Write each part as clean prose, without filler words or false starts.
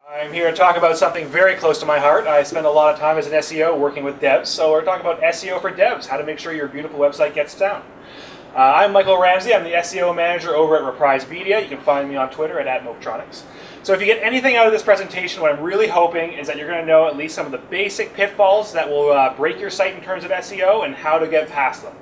I'm here to talk about something very close to my heart. I spend a lot of time as an SEO working with devs, so we're talking about SEO for devs, how to make sure your beautiful website gets found. I'm Michael Ramsey. I'm the SEO manager over at Reprise Media. You can find me on Twitter at @Moketronics. So if you get anything out of this presentation, what I'm really hoping is that you're going to know at least some of the basic pitfalls that will break your site in terms of SEO and how to get past them.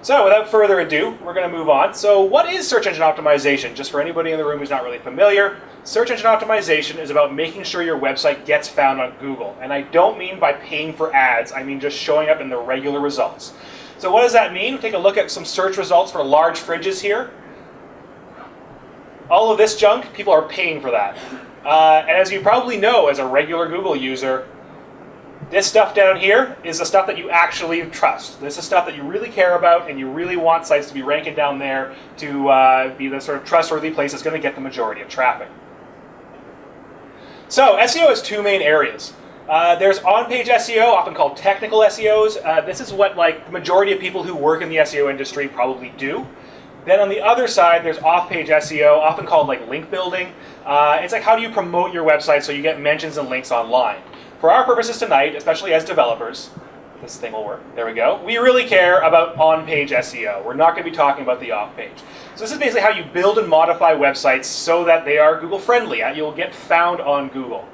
So without further ado, we're going to move on. So what is search engine optimization? Just for anybody in the room who's not really familiar, search engine optimization is about making sure your website gets found on Google. And I don't mean by paying for ads, I mean just showing up in the regular results. So what does that mean? Take a look at some search results for large fridges here. All of this junk, people are paying for that. And as you probably know as a regular Google user, this stuff down here is the stuff that you actually trust. This is stuff that you really care about and you really want sites to be ranking down there to be the sort of trustworthy place that's going to get the majority of traffic. So SEO has two main areas. There's on-page SEO, often called technical SEOs. This is what the majority of people who work in the SEO industry probably do. Then on the other side, there's off-page SEO, often called link building. It's like how do you promote your website so you get mentions and links online. For our purposes tonight, especially as developers, this thing will work. There we go. We really care about on-page SEO. We're not going to be talking about the off-page. So this is basically how you build and modify websites so that they are Google-friendly. You'll get found on Google.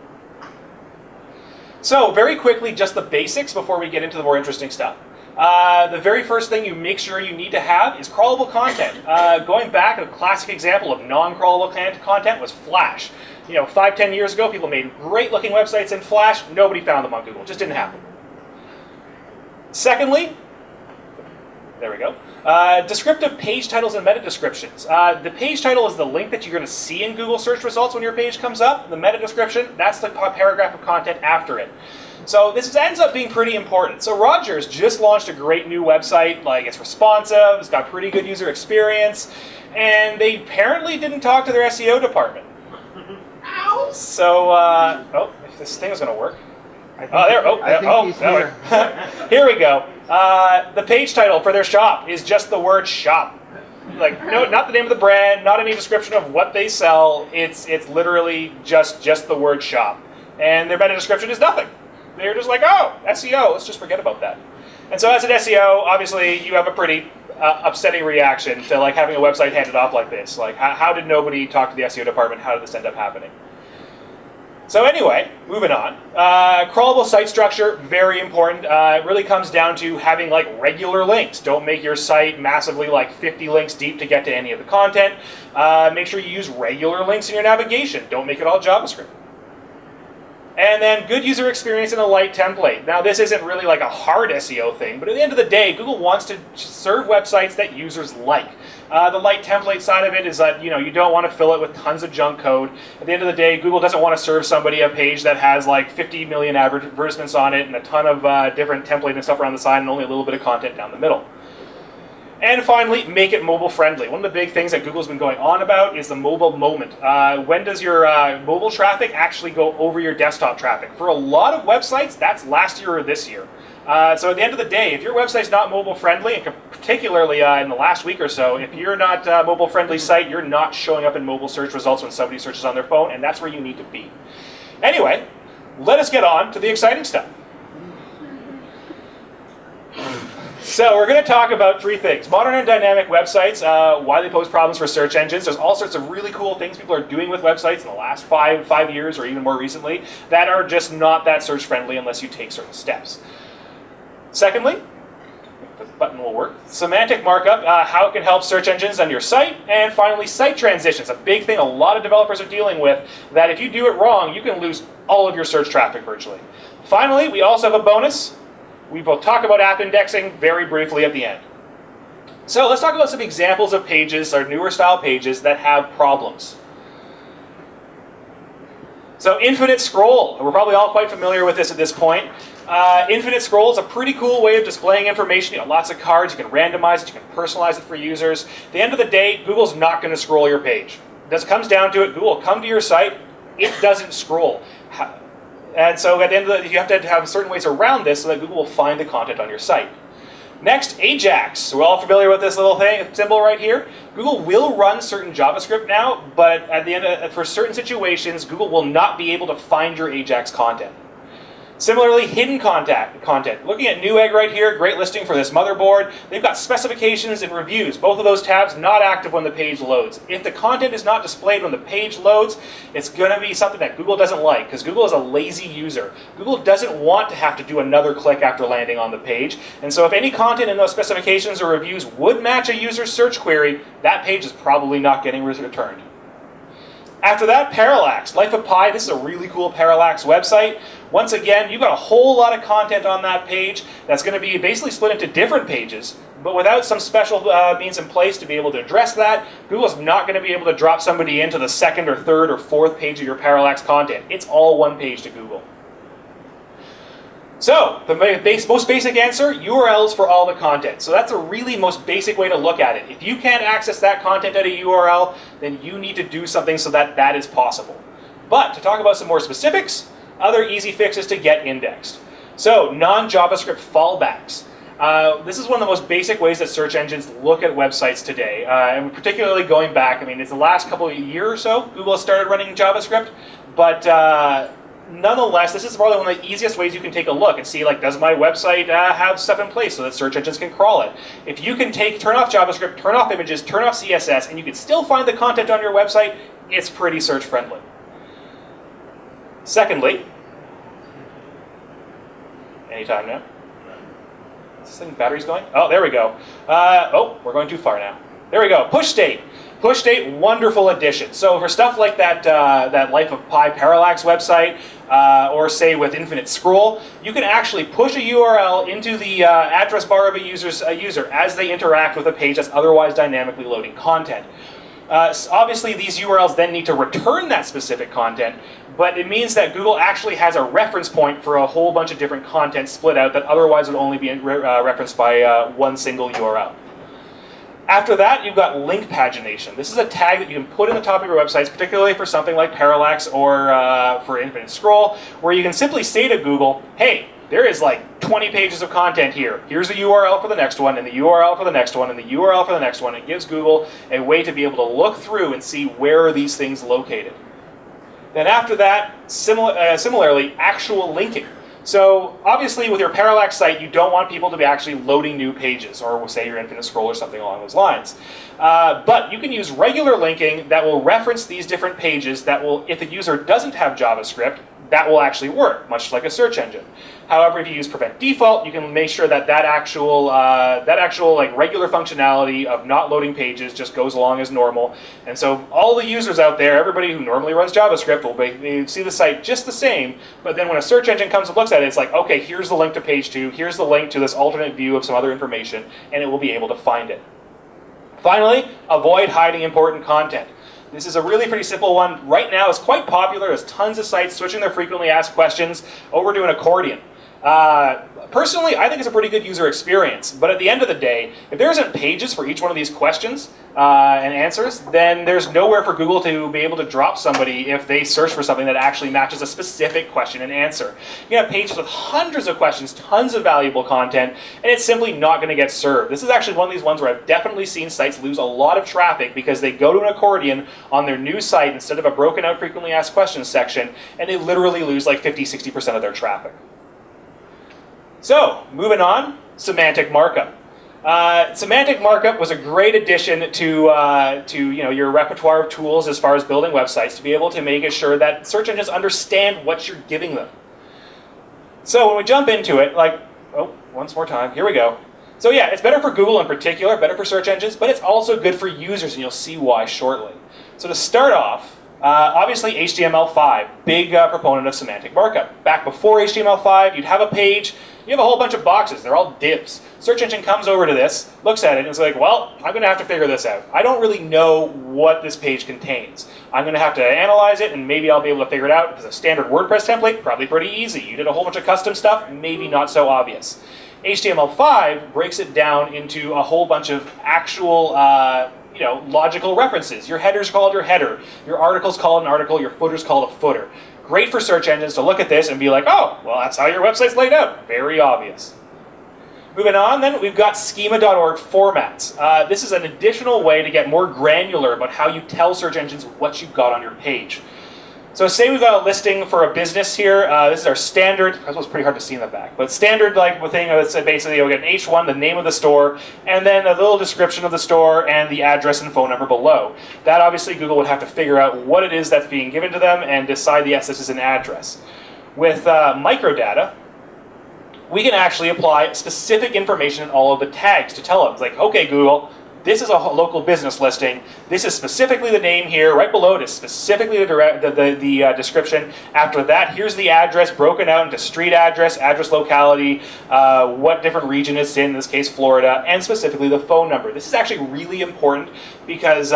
So very quickly, just the basics before we get into the more interesting stuff. The very first thing you make sure you need to have is crawlable content. Going back, a classic example of non-crawlable content was Flash. 5-10 years ago, people made great-looking websites in Flash. Nobody found them on Google. It just didn't happen. Secondly, there we go. Descriptive page titles and meta descriptions. The page title is the link that you're going to see in Google search results when your page comes up. The meta description, that's the paragraph of content after it. So this ends up being pretty important. So Rogers just launched a great new website. It's responsive, it's got pretty good user experience, and they apparently didn't talk to their SEO department. Ow! So, if this thing is going to work. Here we go. The page title for their shop is just the word shop. No, not the name of the brand, not any description of what they sell. It's literally just the word shop. And their meta description is nothing. They're just SEO, let's just forget about that. And so as an SEO, obviously you have a pretty upsetting reaction to having a website handed off like this. How did nobody talk to the SEO department? How did this end up happening? So anyway, moving on. Crawlable site structure, very important. It really comes down to having regular links. Don't make your site massively 50 links deep to get to any of the content. Make sure you use regular links in your navigation. Don't make it all JavaScript. And then good user experience in a light template. Now this isn't really a hard SEO thing, but at the end of the day, Google wants to serve websites that users like. The light template side of it is that you don't want to fill it with tons of junk code. At the end of the day, Google doesn't want to serve somebody a page that has 50 million advertisements on it and a ton of different templates and stuff around the side and only a little bit of content down the middle. And finally, make it mobile friendly. One of the big things that Google's been going on about is the mobile moment. When does your mobile traffic actually go over your desktop traffic? For a lot of websites, that's last year or this year. So at the end of the day, if your website's not mobile friendly, and particularly in the last week or so, if you're not a mobile friendly site, you're not showing up in mobile search results when somebody searches on their phone, and that's where you need to be. Anyway, let us get on to the exciting stuff. So we're going to talk about three things. Modern and dynamic websites, why they pose problems for search engines. There's all sorts of really cool things people are doing with websites in the last five years or even more recently that are just not that search friendly unless you take certain steps. Secondly, the button will work. Semantic markup, how it can help search engines on your site. And finally, site transitions, a big thing a lot of developers are dealing with, that if you do it wrong, you can lose all of your search traffic virtually. Finally, we also have a bonus. We will talk about app indexing very briefly at the end. So let's talk about some examples of pages, or newer style pages, that have problems. So infinite scroll. We're probably all quite familiar with this at this point. Infinite scroll is a pretty cool way of displaying information. Lots of cards, you can randomize it, you can personalize it for users. At the end of the day, Google's not going to scroll your page. This comes down to it. Google will come to your site, it doesn't scroll. And so at the end of the day, you have to have certain ways around this so that Google will find the content on your site. Next, Ajax. We're all familiar with this little symbol right here. Google will run certain JavaScript now, but at the end, for certain situations, Google will not be able to find your Ajax content. Similarly, hidden content. Looking at Newegg right here, great listing for this motherboard. They've got specifications and reviews. Both of those tabs not active when the page loads. If the content is not displayed when the page loads, it's going to be something that Google doesn't like, because Google is a lazy user. Google doesn't want to have to do another click after landing on the page. And so if any content in those specifications or reviews would match a user's search query, that page is probably not getting returned. After that, Parallax. Life of Pi, this is a really cool Parallax website. Once again, you've got a whole lot of content on that page that's going to be basically split into different pages, but without some special means in place to be able to address that, Google's not going to be able to drop somebody into the second or third or fourth page of your Parallax content. It's all one page to Google. So, the most basic answer, URLs for all the content. So that's a really most basic way to look at it. If you can't access that content at a URL, then you need to do something so that that is possible. But to talk about some more specifics, other easy fixes to get indexed. So, non-JavaScript fallbacks. This is one of the most basic ways that search engines look at websites today, and particularly going back, I mean, it's the last couple of years or so, Google has started running JavaScript, but nonetheless, this is probably one of the easiest ways you can take a look and see, like, does my website have stuff in place so that search engines can crawl it? If you can turn off JavaScript, turn off images, turn off CSS, and you can still find the content on your website, it's pretty search friendly. Secondly, anytime now. Is this thing battery's going? Oh, there we go. Oh, we're going too far now. There we go. Push state. Push state, wonderful addition. So for stuff like that, that Life of Pi Parallax website, or say with Infinite Scroll, you can actually push a URL into the address bar of a user as they interact with a page that's otherwise dynamically loading content. Obviously, these URLs then need to return that specific content, but it means that Google actually has a reference point for a whole bunch of different content split out that otherwise would only be referenced by one single URL. After that, you've got link pagination. This is a tag that you can put in the top of your websites, particularly for something like Parallax or for Infinite Scroll, where you can simply say to Google, hey, there is like 20 pages of content here. Here's the URL for the next one, and the URL for the next one, and the URL for the next one. It gives Google a way to be able to look through and see where are these things located. Then after that, similarly, actual linking. So obviously with your Parallax site, you don't want people to be actually loading new pages, or say your Infinite Scroll or something along those lines. But you can use regular linking that will reference these different pages that will, if the user doesn't have JavaScript, that will actually work, much like a search engine. However, if you use prevent default, you can make sure that that actual like regular functionality of not loading pages just goes along as normal. And so all the users out there, everybody who normally runs JavaScript, will see the site just the same. But then when a search engine comes and looks at it, it's like, okay, here's the link to page 2, here's the link to this alternate view of some other information, and it will be able to find it. Finally, avoid hiding important content. This is a really pretty simple one. Right now, it's quite popular. There's tons of sites switching their frequently asked questions over to an accordion. Personally, I think it's a pretty good user experience. But at the end of the day, if there isn't pages for each one of these questions and answers, then there's nowhere for Google to be able to drop somebody if they search for something that actually matches a specific question and answer. You have pages with hundreds of questions, tons of valuable content, and it's simply not going to get served. This is actually one of these ones where I've definitely seen sites lose a lot of traffic because they go to an accordion on their new site instead of a broken out frequently asked questions section, and they literally lose like 50-60% of their traffic. So, moving on, semantic markup. Semantic markup was a great addition to your repertoire of tools as far as building websites to be able to make sure that search engines understand what you're giving them. So when we jump into it, once more time, here we go. So yeah, it's better for Google in particular, better for search engines, but it's also good for users, and you'll see why shortly. So to start off, obviously HTML5, big proponent of semantic markup. Back before HTML5, you'd have a page, you have a whole bunch of boxes, they're all divs. Search engine comes over to this, looks at it, and is like, well, I'm going to have to figure this out. I don't really know what this page contains. I'm going to have to analyze it, and maybe I'll be able to figure it out. If it's a standard WordPress template, probably pretty easy. You did a whole bunch of custom stuff, maybe not so obvious. HTML5 breaks it down into a whole bunch of actual logical references. Your header's called your header. Your article's called an article. Your footer's called a footer. Great for search engines to look at this and be like, oh, well, that's how your website's laid out. Very obvious. Moving on, then, we've got schema.org formats. This is an additional way to get more granular about how you tell search engines what you've got on your page. So say we've got a listing for a business here. This is our standard, I suppose it's pretty hard to see in the back, but standard like thing that's basically you'll get an H1, the name of the store, and then a little description of the store and the address and phone number below. That obviously Google would have to figure out what it is that's being given to them and decide, yes, this is an address. With microdata, we can actually apply specific information in all of the tags to tell them. It's like, okay, Google, this is a local business listing. This is specifically the name here. Right below it is specifically the description. After that, here's the address broken out into street address, address locality, what different region it's in this case, Florida, and specifically the phone number. This is actually really important because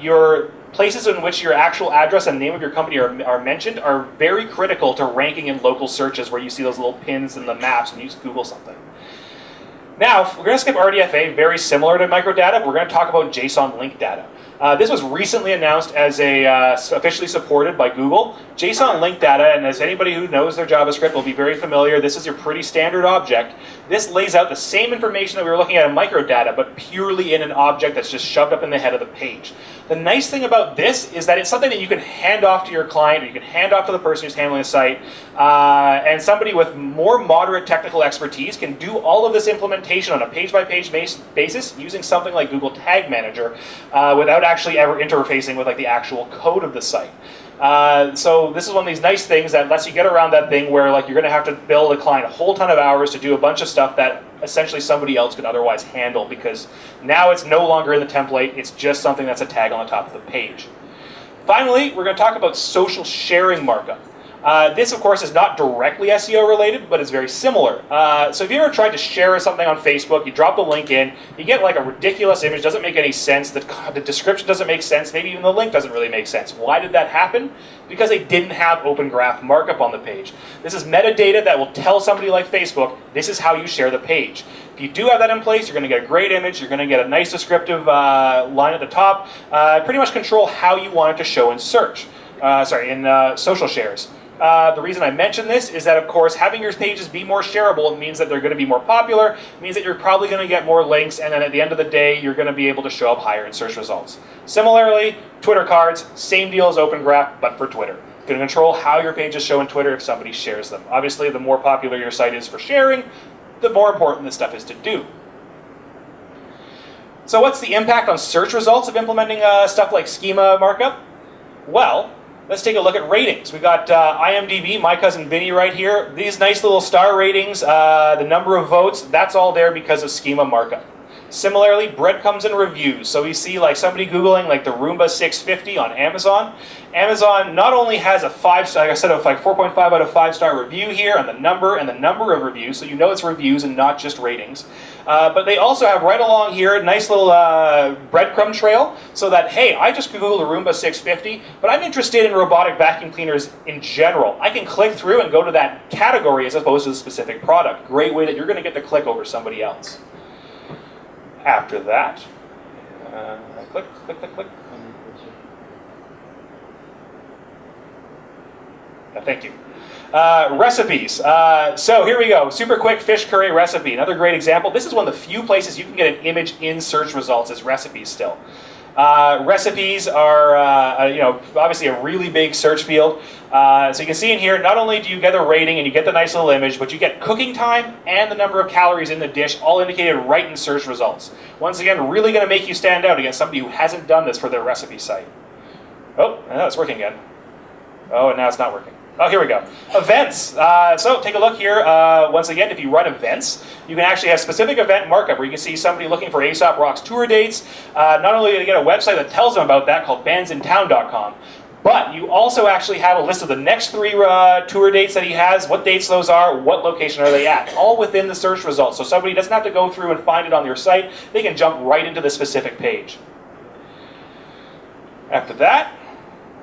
your places in which your actual address and name of your company are mentioned are very critical to ranking in local searches where you see those little pins in the maps when you Google something. Now, we're going to skip RDFA, very similar to microdata, but we're going to talk about JSON link data. This was recently announced as officially supported by Google. JSON link data, and as anybody who knows their JavaScript will be very familiar, this is your pretty standard object. This lays out the same information that we were looking at in microdata, but purely in an object that's just shoved up in the head of the page. The nice thing about this is that it's something that you can hand off to your client, or you can hand off to the person who's handling the site, and somebody with more moderate technical expertise can do all of this implementation on a page-by-page basis using something like Google Tag Manager without actually ever interfacing with like the actual code of the site. So this is one of these nice things that lets you get around that thing where like you're going to have to bill a client a whole ton of hours to do a bunch of stuff that essentially somebody else could otherwise handle, because now it's no longer in the template, it's just something that's a tag on the top of the page. Finally, we're going to talk about social sharing markup. This, of course, is not directly SEO related, but it's very similar. So if you ever tried to share something on Facebook, you drop the link in, you get like a ridiculous image, doesn't make any sense, the description doesn't make sense, maybe even the link doesn't really make sense. Why did that happen? Because they didn't have open graph markup on the page. This is metadata that will tell somebody like Facebook, this is how you share the page. If you do have that in place, you're going to get a great image, you're going to get a nice descriptive line at the top, pretty much control how you want it to show in search, in social shares. The reason I mention this is that, of course, having your pages be more shareable means that they're going to be more popular, it means that you're probably going to get more links, and then at the end of the day, you're going to be able to show up higher in search results. Similarly, Twitter cards, same deal as Open Graph, but for Twitter. You can control how your pages show in Twitter if somebody shares them. Obviously, the more popular your site is for sharing, the more important this stuff is to do. So what's the impact on search results of implementing stuff like schema markup? Well, let's take a look at ratings. We've got IMDb, My Cousin Vinny right here. These nice little star ratings, the number of votes, that's all there because of schema markup. Similarly, breadcrumbs and reviews. So we see like somebody Googling like the Roomba 650 on Amazon. Amazon not only has a 5-star, like I said, like 4.5 out of 5-star review here on the number and the number of reviews, so you know it's reviews and not just ratings. But they also have right along here a nice little breadcrumb trail so that, hey, I just Googled a Roomba 650, but I'm interested in robotic vacuum cleaners in general. I can click through and go to that category as opposed to the specific product. Great way that you're going to get the click over somebody else. After that, click. Thank you. Recipes. So here we go. Super quick fish curry recipe. Another great example. This is one of the few places you can get an image in search results as recipes still. Recipes are, obviously a really big search field. So you can see in here, not only do you get the rating and you get the nice little image, but you get cooking time and the number of calories in the dish, all indicated right in search results. Once again, really going to make you stand out against somebody who hasn't done this for their recipe site. Oh, now it's working again. Oh, and now it's not working. Oh, here we go. Events. So take a look here. Once again, if you run events, you can actually have specific event markup where you can see somebody looking for Aesop Rock's tour dates. Not only do you get a website that tells them about that called bandsintown.com, but you also actually have a list of the next 3 tour dates that he has, what dates those are, what location are they at, all within the search results. So somebody doesn't have to go through and find it on your site. They can jump right into the specific page. After that,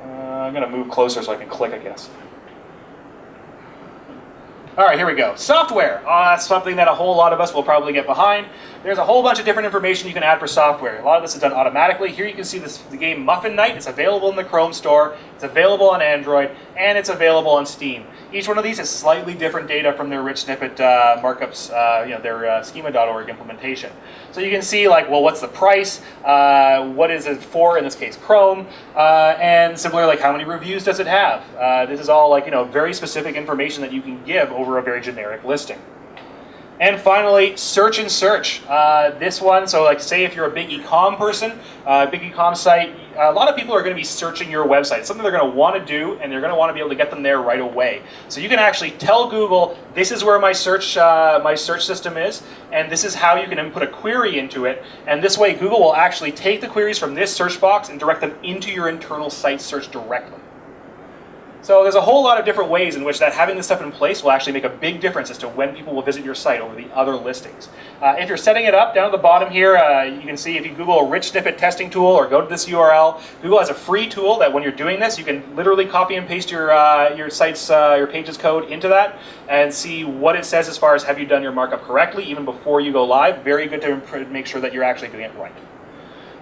I'm going to move closer so I can click, I guess. All right, here we go. Software. That's something that a whole lot of us will probably get behind. There's a whole bunch of different information you can add for software. A lot of this is done automatically. Here you can see the game Muffin Night. It's available in the Chrome store. It's available on Android, and it's available on Steam. Each one of these has slightly different data from their rich snippet markups, their schema.org implementation. So you can see, like, well, what's the price? What is it for? In this case, Chrome. And similarly, like, how many reviews does it have? This is all, like, very specific information that you can give over a very generic listing. And finally, search and search. This one, so like say if you're a big e-com person, big e-com site, a lot of people are going to be searching your website. It's something they're going to want to do, and they're going to want to be able to get them there right away. So you can actually tell Google, this is where my search system is, and this is how you can input a query into it. And this way, Google will actually take the queries from this search box and direct them into your internal site search directly. So there's a whole lot of different ways in which that having this stuff in place will actually make a big difference as to when people will visit your site over the other listings. If you're setting it up, down at the bottom here, you can see if you Google a rich snippet testing tool or go to this URL, Google has a free tool that when you're doing this, you can literally copy and paste your site's, your page's code into that and see what it says as far as have you done your markup correctly even before you go live. Very good to make sure that you're actually doing it right.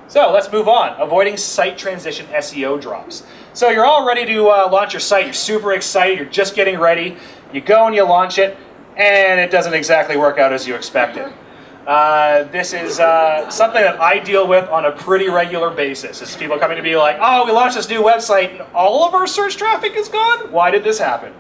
So let's move on. Avoiding site transition SEO drops. So you're all ready to launch your site. You're super excited. You're just getting ready. You go and you launch it, and it doesn't exactly work out as you expected. This is something that I deal with on a pretty regular basis. Is people coming to be like, oh, we launched this new website, and all of our search traffic is gone? Why did this happen?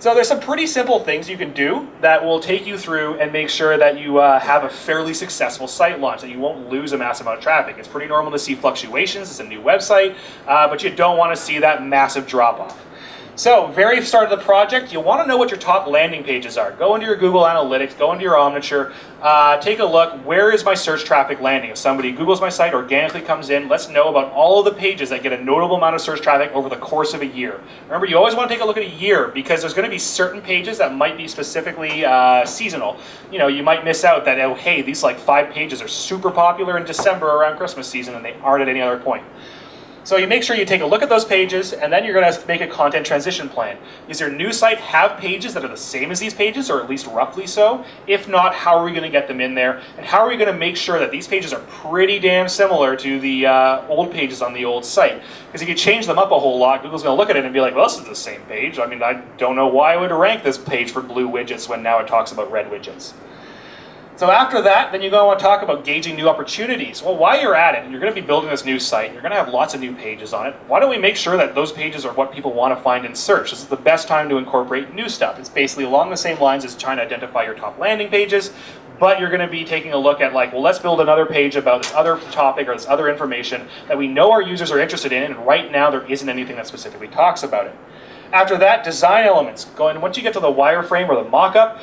So there's some pretty simple things you can do that will take you through and make sure that you have a fairly successful site launch, that you won't lose a massive amount of traffic. It's pretty normal to see fluctuations. It's a new website, but you don't want to see that massive drop-off. So, very start of the project, you want to know what your top landing pages are. Go into your Google Analytics, go into your Omniture, take a look, where is my search traffic landing? If somebody Googles my site, organically comes in, let's know about all of the pages that get a notable amount of search traffic over the course of a year. Remember, you always want to take a look at a year because there's going to be certain pages that might be specifically seasonal. You might miss out that, oh, hey, these like 5 pages are super popular in December around Christmas season and they aren't at any other point. So you make sure you take a look at those pages, and then you're going to make a content transition plan. Does your new site have pages that are the same as these pages, or at least roughly so? If not, how are we going to get them in there? And how are we going to make sure that these pages are pretty damn similar to the old pages on the old site? Because if you change them up a whole lot, Google's going to look at it and be like, well, this is the same page. I mean, I don't know why I would rank this page for blue widgets when now it talks about red widgets. So after that, then you're going to want to talk about gauging new opportunities. Well, while you're at it, and you're going to be building this new site, you're going to have lots of new pages on it. Why don't we make sure that those pages are what people want to find in search? This is the best time to incorporate new stuff. It's basically along the same lines as trying to identify your top landing pages, but you're going to be taking a look at like, well, let's build another page about this other topic or this other information that we know our users are interested in, and right now there isn't anything that specifically talks about it. After that, design elements. Once you get to the wireframe or the mock-up,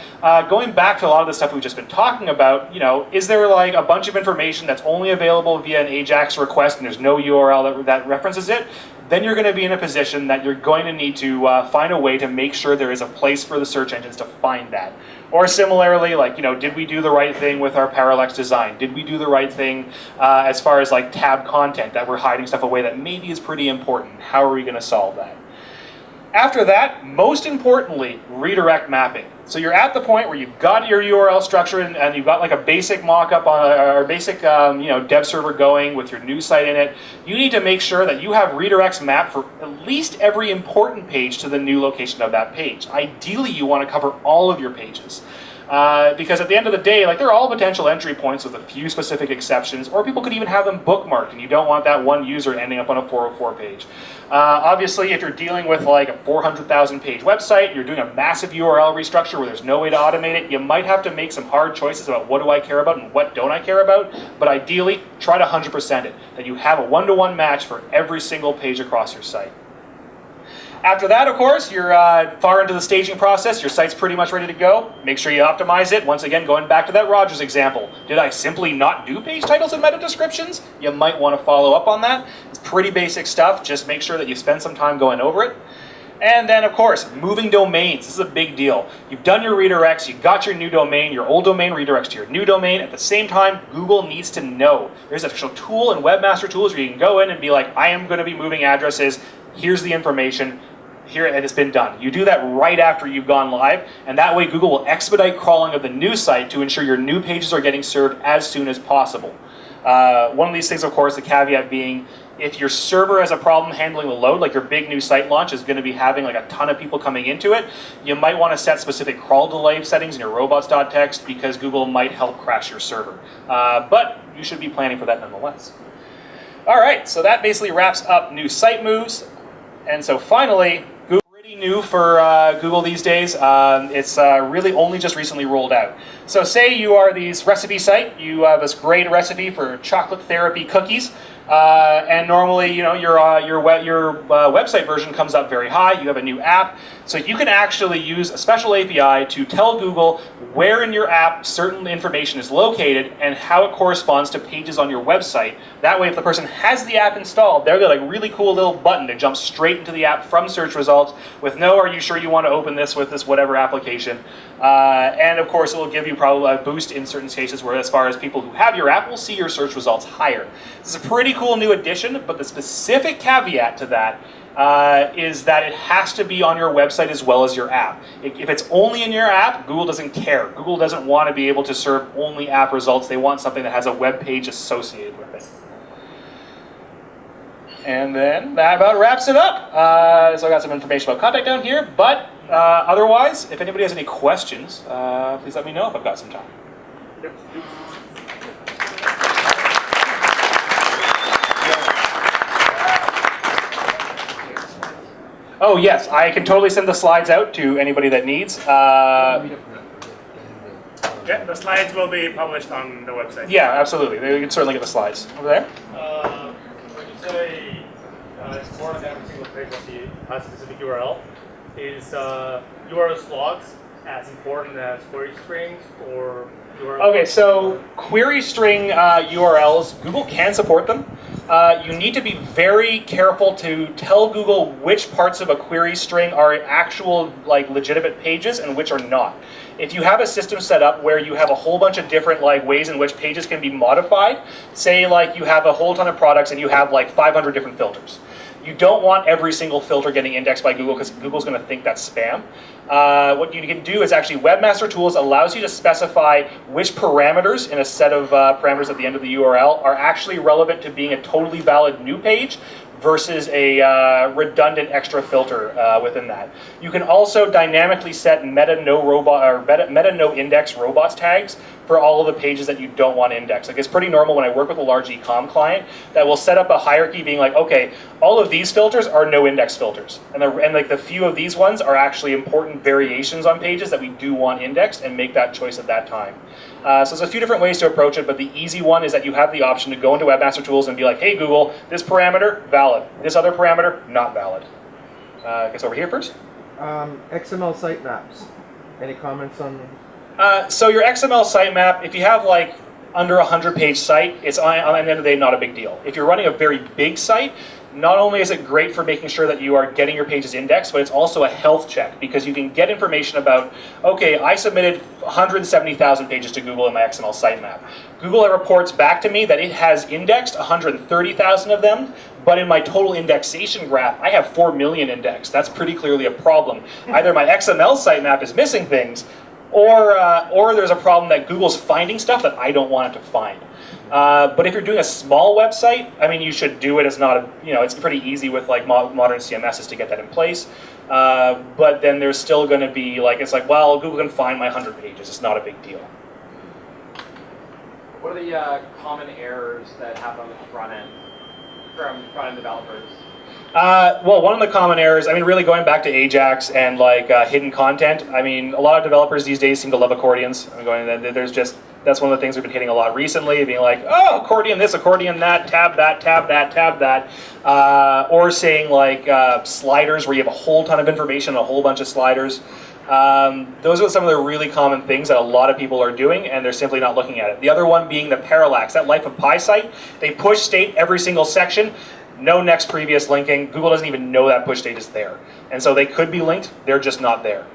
going back to a lot of the stuff we've just been talking about, is there like a bunch of information that's only available via an AJAX request and there's no URL that references it? Then you're going to be in a position that you're going to need to find a way to make sure there is a place for the search engines to find that. Or similarly, like, did we do the right thing with our parallax design? Did we do the right thing as far as like tab content, that we're hiding stuff away that maybe is pretty important? How are we going to solve that? After that, most importantly, redirect mapping. So you're at the point where you've got your URL structure and you've got like a basic mock-up or basic dev server going with your new site in it. You need to make sure that you have redirects mapped for at least every important page to the new location of that page. Ideally, you want to cover all of your pages. Because at the end of the day, like, they're all potential entry points with a few specific exceptions, or people could even have them bookmarked, and you don't want that one user ending up on a 404 page. Obviously, if you're dealing with like a 400,000 page website, you're doing a massive URL restructure where there's no way to automate it, you might have to make some hard choices about what do I care about and what don't I care about, but ideally, try to 100% it, that you have a one-to-one match for every single page across your site. After that, of course, you're far into the staging process. Your site's pretty much ready to go. Make sure you optimize it. Once again, going back to that Rogers example. Did I simply not do page titles and meta descriptions? You might want to follow up on that. It's pretty basic stuff. Just make sure that you spend some time going over it. And then, of course, moving domains. This is a big deal. You've done your redirects. You've got your new domain. Your old domain redirects to your new domain. At the same time, Google needs to know. There's an actual tool in Webmaster Tools where you can go in and be like, I am going to be moving addresses. Here's the information. here, and it's been done. You do that right after you've gone live, and that way Google will expedite crawling of the new site to ensure your new pages are getting served as soon as possible. One of these things, of course, the caveat being, if your server has a problem handling the load, like your big new site launch is going to be having like a ton of people coming into it, you might want to set specific crawl delay settings in your robots.txt because Google might help crash your server. But you should be planning for that nonetheless. All right, so that basically wraps up new site moves. And so finally, Google pretty new for Google these days. It's really only just recently rolled out. So say you are this recipe site, you have this great recipe for chocolate therapy cookies, and normally, you know, your website version comes up very high. You have a new app, so you can actually use a special API to tell Google where in your app certain information is located and how it corresponds to pages on your website. That way, if the person has the app installed, they'll get a really cool little button to jump straight into the app from search results with no, are you sure you want to open this with this whatever application? And of course, it will give you probably a boost in certain cases where, as far as people who have your app will see your search results higher. This is a pretty cool new addition, but the specific caveat to that is that it has to be on your website as well as your app. If it's only in your app, Google doesn't care. Google doesn't want to be able to serve only app results. They want something that has a web page associated with it. And then that about wraps it up. So I got some information about contact down here, but otherwise, if anybody has any questions, please let me know if I've got some time. Oh yes, I can totally send the slides out to anybody that needs. Yeah, the slides will be published on the website. Yeah, absolutely. You can certainly get the slides. Over there? When you say it's important that every single page has a specific URL, is URL logs as important as query strings or URL? Okay, so query string URLs, Google can support them. You need to be very careful to tell Google which parts of a query string are actual, like, legitimate pages and which are not. If you have a system set up where you have a whole bunch of different ways in which pages can be modified, say like you have a whole ton of products and you have like 500 different filters. You don't want every single filter getting indexed by Google because Google's going to think that's spam. What you can do is actually Webmaster Tools allows you to specify which parameters in a set of parameters at the end of the URL are actually relevant to being a totally valid new page versus a redundant extra filter within that. You can also dynamically set meta no index robots tags for all of the pages that you don't want indexed. Like, it's pretty normal when I work with a large e-com client that will set up a hierarchy being like, okay, all of these filters are no index filters, and like the few of these ones are actually important variations on pages that we do want indexed, and make that choice at that time. So there's a few different ways to approach it, but the easy one is that you have the option to go into Webmaster Tools and be like, hey Google, this parameter, valid. This other parameter, not valid. I guess over here first. XML sitemaps. Any comments on? So your XML sitemap, if you have like under 100-page site, it's on the end of the day not a big deal. If you're running a very big site, not only is it great for making sure that you are getting your pages indexed, but it's also a health check because you can get information about, okay, I submitted 170,000 pages to Google in my XML sitemap. Google reports back to me that it has indexed 130,000 of them, but in my total indexation graph, I have 4 million indexed. That's pretty clearly a problem. Either my XML sitemap is missing things, or there's a problem that Google's finding stuff that I don't want it to find. But if you're doing a small website, I mean, you should do it as not a, it's pretty easy with like modern CMSs to get that in place. But then there's still going to be like, it's like, well, Google can find my 100 pages. It's not a big deal. What are the common errors that happen on the front end from front-end developers? Well, one of the common errors, I mean, really going back to Ajax and like hidden content. I mean, a lot of developers these days seem to love accordions. That's one of the things we've been hitting a lot recently, being like, oh, accordion this, accordion that, tab that, tab that, tab that. Or saying like sliders where you have a whole ton of information, a whole bunch of sliders. Those are some of the really common things that a lot of people are doing, and they're simply not looking at it. The other one being the parallax, that Life of Pi site. They push state every single section. No next previous linking. Google doesn't even know that push state is there. And so they could be linked, they're just not there.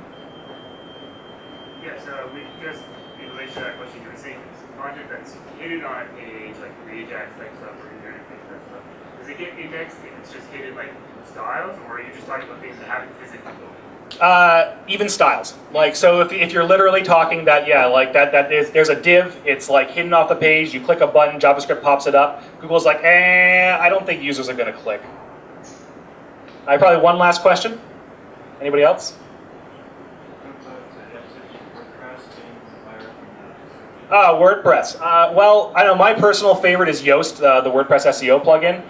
Yeah, so we just, in relation to that question, you were saying it's content that's hidden on a page, like the Ajax type stuff or internet type stuff. Does it get indexed in sophisticated like styles, or are you just talking about things that haven't physically built? Even styles. Like, so if you're literally talking that, yeah, like there's a div, it's like hidden off the page, you click a button, JavaScript pops it up, Google's like, I don't think users are gonna click. Probably one last question. Anybody else? WordPress. Well, I know my personal favorite is Yoast, the WordPress SEO plugin.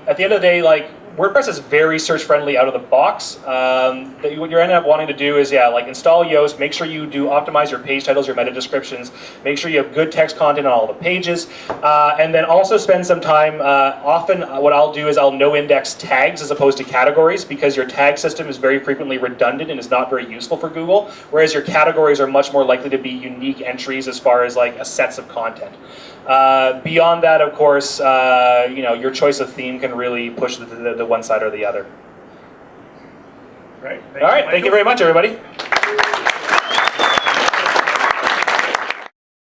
At the end of the day, like, WordPress is very search friendly out of the box. What you're ending up wanting to do is, yeah, like install Yoast, make sure you do optimize your page titles, your meta descriptions, make sure you have good text content on all the pages, and then also spend some time, often what I'll do is I'll no index tags as opposed to categories, because your tag system is very frequently redundant and is not very useful for Google, whereas your categories are much more likely to be unique entries as far as like a sets of content. Beyond that, of course, you know, your choice of theme can really push the one side or the other. Right. All right, thank you very much, everybody.